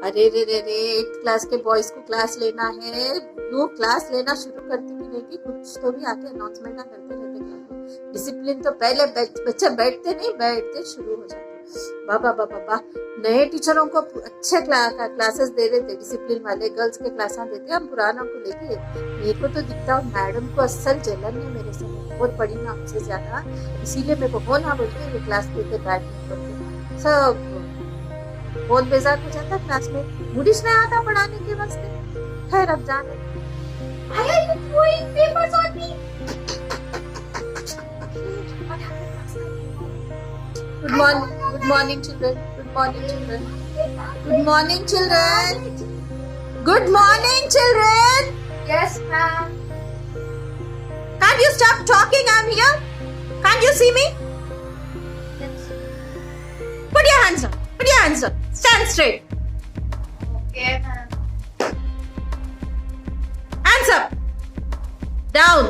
अरे रे रे रे, 8th क्लास के बॉयज को क्लास लेना है, वो क्लास लेना शुरू करती भी नहीं कि कुछ तो भी आके अनाउंसमेंट ना करते रहते क्लास में। डिसिप्लिन तो पहले बच्चे बैठते नहीं, बैठते शुरू हो जाते। बाबा बाबा बाबा, नए टीचरों को अच्छे क्लासेस दे रहे थे, डिसिप्लिन वाले गर्ल्स के क्लास देते, हम पुरानों को लेके। मेरे को तो दिखता हूँ मैडम को असल जलन है मेरे से, बहुत पढ़ी ना हमसे ज्यादा, इसीलिए मेरे को होना बोलते ये क्लास लेते बैठ करते सब बहुत बेजार हो जाता क्लास में, मुझे नहीं आता पढ़ाने के वास्ते। खैर अब जाने। Good morning children. Good morning children. Good morning children. Good morning children. Yes, ma'am. Can't you stop talking? I'm here. Can't you see me? Yes. Put your hands up. Put your hands up. Stand straight. Okay, ma'am. Hands up. Down.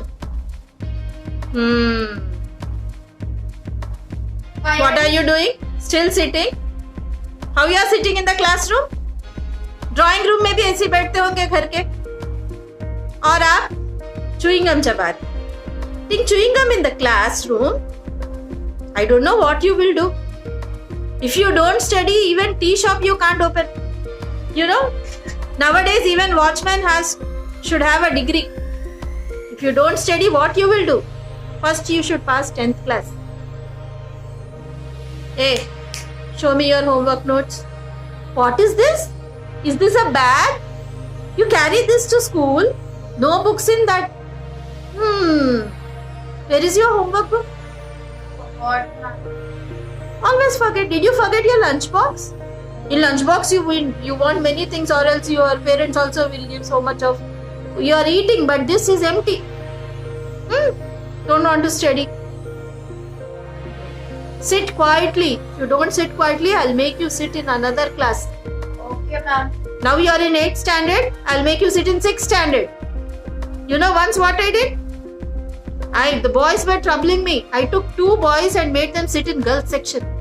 What are you doing? Still sitting? How you are sitting in the classroom? Drawing room में भी ऐसे बैठते होंगे घर के। और आप chewing gum चबा रहे। Think chewing gum in the classroom? I don't know what you will do. If you don't study, even tea shop you can't open. You know, nowadays even watchman should have a degree. If you don't study, what you will do? First you should pass 10th class. Hey, show me your homework notes. What is this? Is this a bag? You carry this to school? No books in that. Where is your homework book? What, ma'am? Always forget. Did you forget your lunchbox? In lunchbox you want many things, or else your parents also will give so much of. You are eating, but this is empty. Don't want to study. Sit quietly. If you don't sit quietly, I'll make you sit in another class. Okay, ma'am. Now you are in 8th standard. I'll make you sit in 6th standard. You know once what I did? The boys were troubling me. I took 2 boys and made them sit in girls section.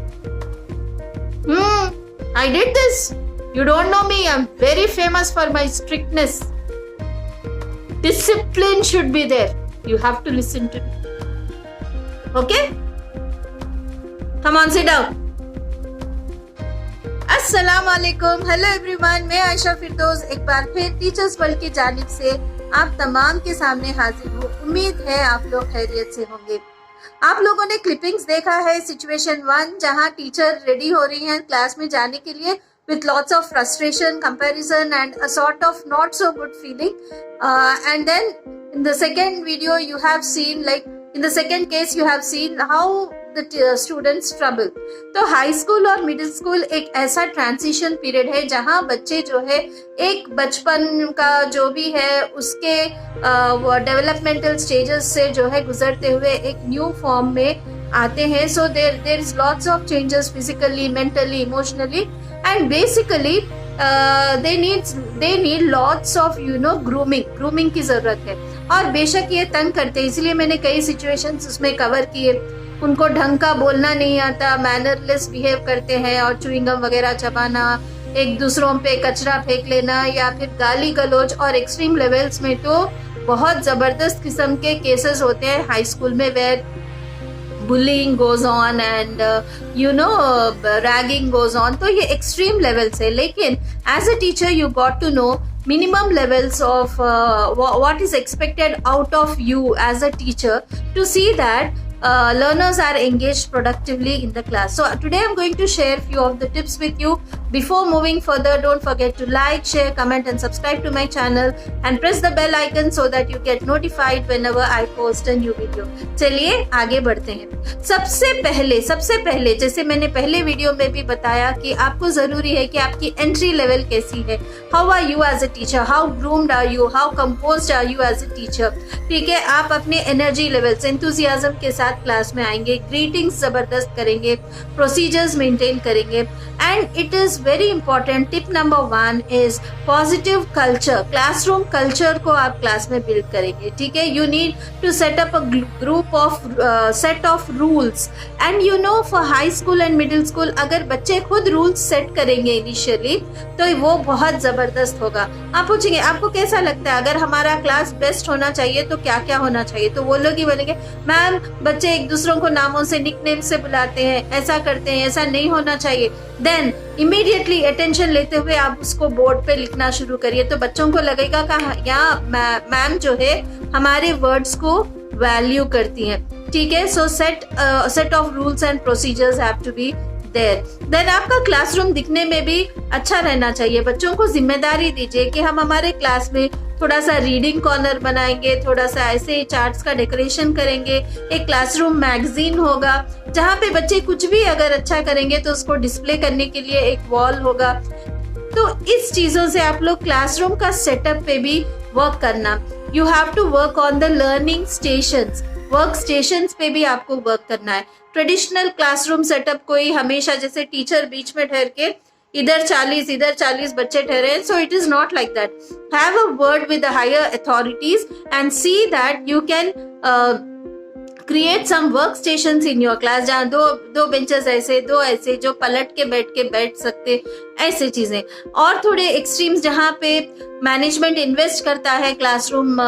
I did this. You don't know me. I'm very famous for my strictness. Discipline should be there. You have to listen to me. Okay? Come on, sit down. अस्सलाम वालेकुम, hello everyone, मैं आयशा फिरदौस एक बार फिर teachers world की जानिब से आप तमाम के सामने हाजिर हूँ। उम्मीद है आप लोग खैरियत से होंगे। आप लोगों ने क्लिपिंग्स देखा है सिचुएशन 1, जहाँ टीचर रेडी हो रही हैं क्लास में जाने के लिए with lots of frustration, comparison and a sort of not so good feeling. And then in the second video you have seen, like in the second case you have seen how the students struggle. तो high school और middle school एक ऐसा transition period है जहाँ बच्चे जो है एक बचपन का जो भी है उसके डेवलपमेंटल स्टेजेस से जो है गुजरते हुए एक न्यू फॉर्म में आते हैं. So there is lots of changes physically, mentally, emotionally and basically they need lots of grooming की जरूरत है. और बेशक ये तंग करते हैं, इसलिए मैंने कई सिचुएशंस उसमें कवर किए. उनको ढंग का बोलना नहीं आता, मैनरलेस बिहेव करते हैं और च्युइंग गम वगैरह चबाना, एक दूसरों पे कचरा फेंक लेना या फिर गाली गलौज, और एक्सट्रीम लेवल्स में तो बहुत जबरदस्त किस्म के केसेस होते हैं हाई स्कूल में where bullying goes on and ragging goes on. तो ये extreme levels है. लेकिन as a teacher you got to know minimum levels of what is expected out of you as a teacher to see that learners are engaged productively in the class. So today I'm going to share few of the tips with you. Before moving further, don't forget to like, share, comment and subscribe to my channel and press the bell icon so that you get notified whenever I post a new video. चलिए आगे बढ़ते हैं. सबसे पहले जैसे मैंने पहले video में भी बताया कि आपको जरूरी है कि आपकी एंट्री लेवल कैसी है. How are you as a teacher? How groomed are you? How composed are you as a teacher? ठीक है, आप अपने एनर्जी लेवल्स, एंथुजियाज्म के साथ क्लास में आएंगे, ग्रीटिंग्स जबरदस्त करेंगे, प्रोसीजर्स मेंटेन करेंगे. and it is very important. Tip number 1 is positive culture. Classroom culture को आप क्लास में build करेंगे, ठीक है? You need to set up a group of set of rules, and you know for high school and middle school अगर बच्चे खुद rules set करेंगे initially तो वो बहुत जबरदस्त होगा. आप पूछेंगे आपको कैसा लगता है अगर हमारा क्लास बेस्ट होना चाहिए तो क्या क्या होना चाहिए? तो वो लोग ही बोलेंगे मैम बच्चे एक दूसरों को नामों से निकनेम से बुलाते हैं, ऐसा करते हैं, ऐसा नहीं होना चाहिए. देन इमीडिएटली अटेंशन लेते हुए आप उसको बोर्ड पे लिखना शुरू करिए, तो बच्चों को लगेगा कि यहाँ मैम जो है हमारे वर्ड्स को वैल्यू करती हैं, ठीक है? So set of rules and procedures have to be there. Then आपका क्लासरूम दिखने में भी अच्छा रहना चाहिए. बच्चों को जिम्मेदारी दीजिए कि हम हमारे क्लास में थोड़ा सा रीडिंग कॉर्नर बनाएंगे, थोड़ा सा ऐसे चार्ट्स का डेकोरेशन करेंगे, एक क्लासरूम मैगजीन होगा जहाँ पे बच्चे कुछ भी अगर अच्छा करेंगे तो उसको डिस्प्ले करने के लिए एक वॉल होगा. तो इस चीजों से आप लोग क्लासरूम का सेटअप पे भी वर्क करना. You have to work on the learning stations. Work stations पे भी आपको वर्क करना है. ट्रेडिशनल क्लासरूम सेटअप कोई हमेशा जैसे टीचर बीच में ठहर के इधर 40 बच्चे ठहरे, so it is not like that. Have a word with the higher authorities and see that you can create some work station in your class जहाँ दो बेंचेस ऐसे, दो ऐसे जो पलट के बैठ सकते, ऐसे चीजें. और थोड़े एक्सट्रीम्स जहाँ पे मैनेजमेंट इन्वेस्ट करता है क्लासरूम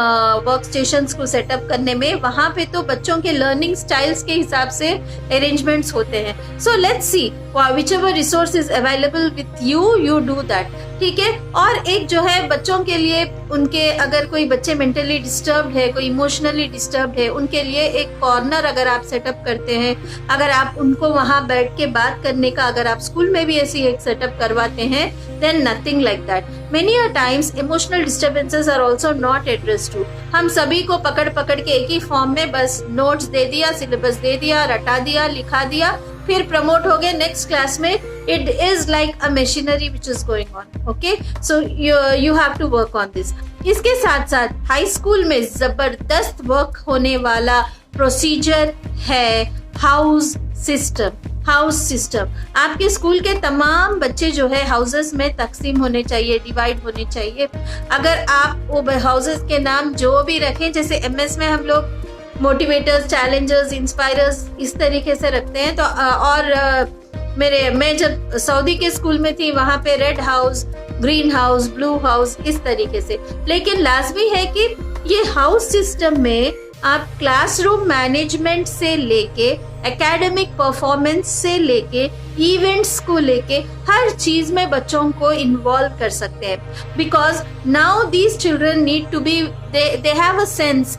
वर्क स्टेशंस को सेटअप करने में, वहां पे तो बच्चों के लर्निंग स्टाइल्स के हिसाब से अरेंजमेंट्स होते हैं. So let's see which ever resource is available with you do that, ठीक है? और एक जो है बच्चों के लिए, उनके अगर कोई बच्चे मेंटली डिस्टर्ब्ड है, कोई इमोशनली डिस्टर्ब्ड है, उनके लिए एक कॉर्नर अगर आप सेटअप करते हैं, अगर आप उनको वहां बैठ के बात करने का अगर आप स्कूल में भी ऐसी एक सेटअप करवाते हैं, then nothing like that. Many a times emotional disturbances are also not addressed to. हम सभी को पकड़ के एक ही फॉर्म में बस नोट्स दे दिया, सिलेबस दे दिया, रटा दिया, लिखा दिया, फिर प्रमोट हो गए नेक्स्ट क्लास में. It is like a machinery which is going on. Okay, so you have to work on this. इसके साथ साथ हाई स्कूल में जबरदस्त वर्क होने वाला प्रोसीजर है हाउस सिस्टम. आपके स्कूल के तमाम बच्चे जो है हाउसेस में तकसीम होने चाहिए, डिवाइड होने चाहिए. अगर आप वो हाउसेस के नाम जो भी रखें, जैसे एमएस में हम लोग मोटिवेटर्स, चैलेंजर्स, इंस्पायरर्स इस तरीके से रखते हैं, तो और मैं जब सऊदी के स्कूल में थी वहां पे red house, green house, blue house इस तरीके से. लेकिन लाजमी है कि ये हाउस सिस्टम में आप क्लासरूम मैनेजमेंट से लेके एकेडमिक परफॉर्मेंस से लेके इवेंट्स को लेके हर चीज में बच्चों को इन्वॉल्व कर सकते हैं. Because now these children need to be, they have a sense.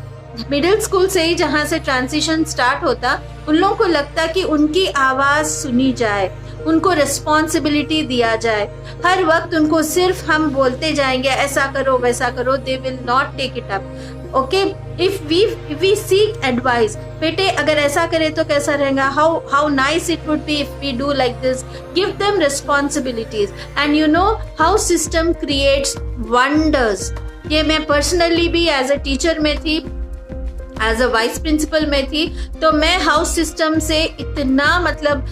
Middle school से ही जहाँ से ट्रांजिशन स्टार्ट होता, उन लोगों को लगता कि उनकी आवाज सुनी जाए, उनको रिस्पॉन्सिबिलिटी दिया जाए. हर वक्त उनको सिर्फ हम बोलते जाएंगे ऐसा करो वैसा करो, they will not take it up. Okay, if we seek advice, बेटे अगर ऐसा करे तो कैसा रहेगा, how nice it would be if we do like this, give them responsibilities. And you know how system creates wonders. ये मैं personally भी एज अ टीचर में थी, एज अ वाइस प्रिंसिपल में थी, तो मैं हाउस सिस्टम से इतना मतलब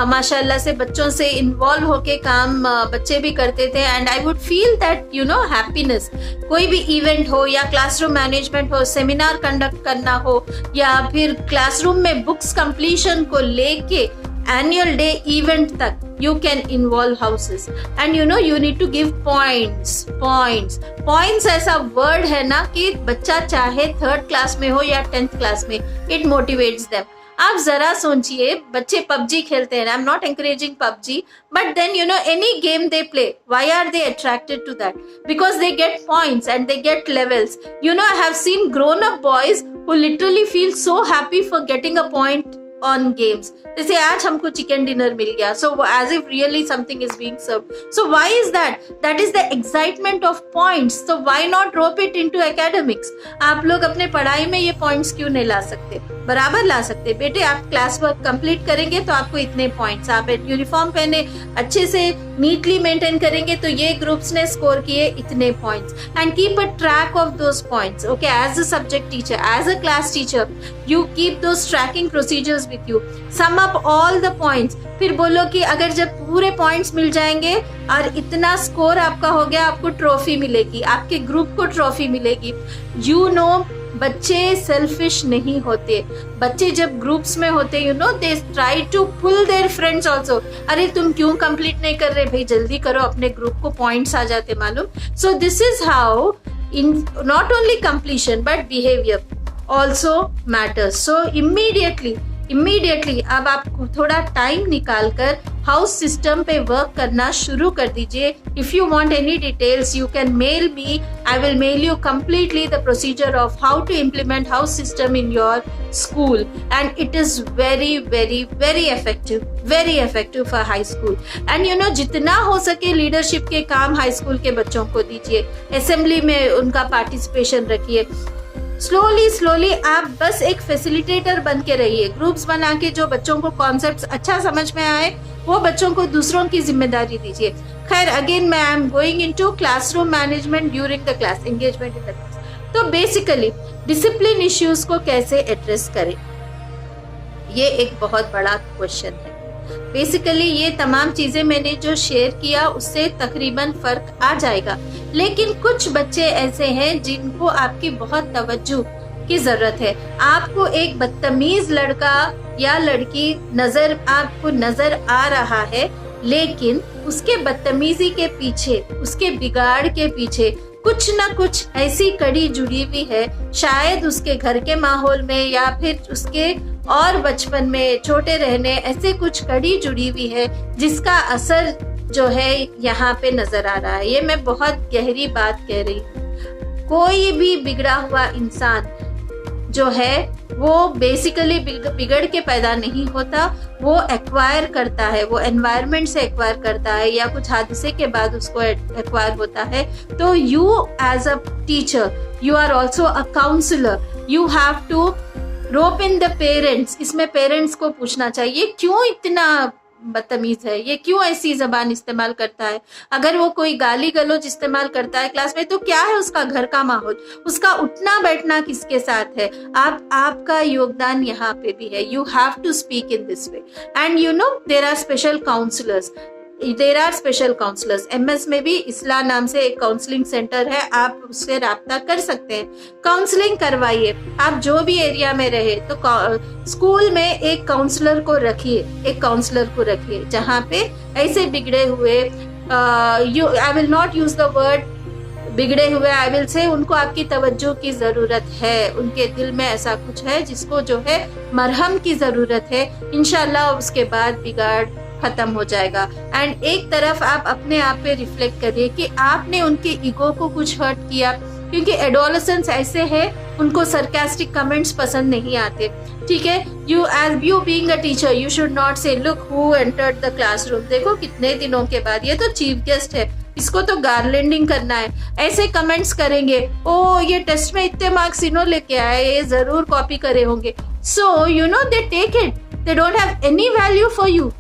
माशाल्लाह से बच्चों से इन्वॉल्व होके काम बच्चे भी करते थे. And I would feel that you know happiness. कोई भी इवेंट हो या क्लासरूम मैनेजमेंट हो, सेमिनार कंडक्ट करना हो, या फिर क्लासरूम में बुक्स कंप्लीशन को लेके एनुअल डे इवेंट तक, you can involve houses. And you know you need to give points ऐसा वर्ड है ना कि बच्चा चाहे 3rd क्लास में हो या 10th क्लास में, it motivates them. आप जरा सोचिए, बच्चे पबजी खेलते हैं. I am not encouraging PUBG, but then you know any game they play, why are they attracted to that? Because they get points and they get levels. You know I have seen grown up boys who literally feel so happy for getting a point on games. जैसे आज हमको chicken dinner मिल गया, so as if really something is being served. So why is that? That is the excitement of points. So why not drop it into academics? आप लोग अपने पढ़ाई में ये पॉइंट्स क्यों नहीं ला सकते? बराबर ला सकते. बेटे आप क्लास वर्क कंप्लीट करेंगे तो आपको इतने पॉइंट्स, आप यूनिफॉर्म पहने, अच्छे से नीटली मेंटेन करेंगे तो ये ग्रुप्स ने स्कोर किए इतने points, and keep a track of those points. Okay, as a subject teacher, as a class teacher, you keep those tracking procedures with you. Sum up all the points. फिर बोलो कि अगर जब पूरे points मिल जाएंगे और इतना स्कोर आपका हो गया, आपको ट्रॉफी मिलेगी, आपके ग्रुप को ट्रॉफी मिलेगी. यू नो, बच्चे सेल्फिश नहीं होते. बच्चे जब ग्रुप्स में होते, you know, they try to pull their friends also. अरे तुम क्यों कंप्लीट नहीं कर रहे भाई, जल्दी करो, अपने ग्रुप को पॉइंट्स आ जाते मालूम. So this is how in not only completion but behaviour also matters. So immediately अब आप थोड़ा टाइम निकाल कर हाउस सिस्टम पे वर्क करना शुरू कर दीजिए. If you want any details you can mail me. I will mail you completely the procedure of how to implement house system in your school, and it is very effective for high school. And you know, जितना हो सके leadership के काम high school के बच्चों को दीजिए, assembly में उनका पार्टिसिपेशन रखिए. स्लोली आप बस एक फैसिलिटेटर बन के रहिए. ग्रुप्स बना के जो बच्चों को कॉन्सेप्ट्स अच्छा समझ में आए वो बच्चों को दूसरों की जिम्मेदारी दीजिए. खैर, अगेन मैं I am going into classroom management during the class, engagement in the class. तो बेसिकली डिसिप्लिन इश्यूज को कैसे एड्रेस करें, ये एक बहुत बड़ा क्वेश्चन है. बेसिकली ये तमाम चीजें मैंने जो शेयर किया उससे तकरीबन फर्क आ जाएगा. लेकिन कुछ बच्चे ऐसे हैं जिनको आपकी बहुत तवज्जो की जरूरत है. आपको एक बदतमीज लड़का या लड़की आपको नजर आ रहा है, लेकिन उसके बदतमीजी के पीछे, उसके बिगाड़ के पीछे कुछ ना कुछ ऐसी कड़ी जुड़ी हुई है. शायद उसके घर के माहौल में या फिर उसके और बचपन में छोटे रहने, ऐसे कुछ कड़ी जुड़ी हुई है जिसका असर जो है यहाँ पे नजर आ रहा है. ये मैं बहुत गहरी बात कह रही हूँ. कोई भी बिगड़ा हुआ इंसान जो है वो बेसिकली बिगड़ के पैदा नहीं होता, वो एक्वायर करता है, वो एनवायरनमेंट से एक्वायर करता है या कुछ हादसे के बाद उसको एक्वायर होता है. तो you as a teacher, you are also a counsellor, you have to rope in the parents. इसमें पेरेंट्स को पूछना चाहिए क्यों इतना बदतमीज है, ये क्यों ऐसी जबान इस्तेमाल करता है. अगर वो कोई गाली गलौज इस्तेमाल करता है क्लास में तो क्या है उसका घर का माहौल, उसका उठना बैठना किसके साथ है. आपका योगदान यहाँ पे भी है. You have to speak in this way. And you know, there are special counsellors. MS में भी इसला नाम से एक काउंसलिंग सेंटर है, आप उससे राब्ता कर सकते हैं. काउंसलिंग करवाइए. आप जो भी एरिया में रहे तो स्कूल में एक काउंसलर को रखिए जहाँ पे ऐसे बिगड़े हुए, I will not use the word बिगड़े हुए, आई विल से उनको आपकी तवज्जो की जरूरत है. उनके दिल में ऐसा कुछ है जिसको जो है मरहम की जरूरत है. इंशाल्लाह उसके बाद बिगाड़ खत्म हो जाएगा. एंड एक तरफ आप अपने आप पे रिफ्लेक्ट करिए कि आपने उनके ईगो को कुछ हर्ट किया, क्योंकि एडोलेसेंट्स ऐसे हैं, उनको सरकास्टिक कमेंट्स पसंद नहीं आते. ठीक है, you being a teacher you should not say look who entered the classroom, देखो कितने दिनों के बाद, ये तो चीफ गेस्ट है, इसको तो गार्लैंडिंग करना है. ऐसे कमेंट्स करेंगे, ओ ये टेस्ट में इतने मार्क्स इन्हों लेके आए, ये जरूर कॉपी करे होंगे. So you know, they take it, they don't have any value for you.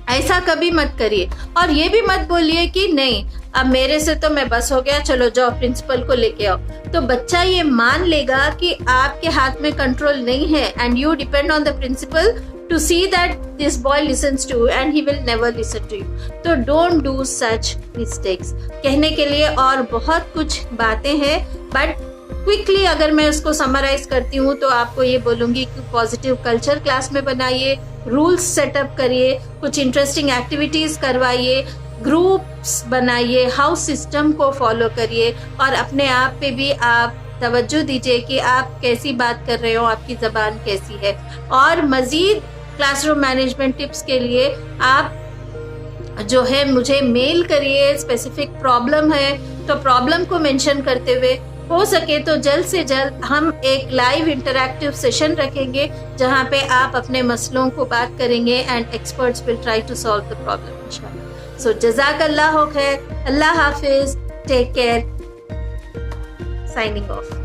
ऐसा कभी मत करिए. और ये भी मत बोलिए कि नहीं अब मेरे से तो मैं बस हो गया, चलो जाओ प्रिंसिपल को लेके आओ. तो बच्चा ये मान लेगा कि आपके हाथ में कंट्रोल नहीं है, and you depend on the principal to see that this boy listens to you and he will never listen to you. तो डोंट डू सच मिस्टेक्स. कहने के लिए और बहुत कुछ बातें हैं, बट क्विकली अगर मैं उसको समराइज करती हूँ तो आपको ये बोलूंगी कि पॉजिटिव कल्चर क्लास में बनाइए, रूल्स सेटअप करिए, कुछ इंटरेस्टिंग एक्टिविटीज करवाइए, ग्रुप्स बनाइए, हाउस सिस्टम को फॉलो करिए, और अपने आप पे भी आप तवज्जो दीजिए कि आप कैसी बात कर रहे हो, आपकी जबान कैसी है. और मजीद क्लासरूम मैनेजमेंट टिप्स के लिए आप जो है मुझे मेल करिए. स्पेसिफिक प्रॉब्लम है तो प्रॉब्लम को मेंशन करते हुए, हो सके तो जल्द से जल्द हम एक लाइव इंटरैक्टिव सेशन रखेंगे जहां पे आप अपने मसलों को बात करेंगे and experts will try to solve the problem इंशाल्लाह. सो जज़ाकल्लाह खैर, अल्लाह हाफिज, टेक केयर, साइनिंग ऑफ.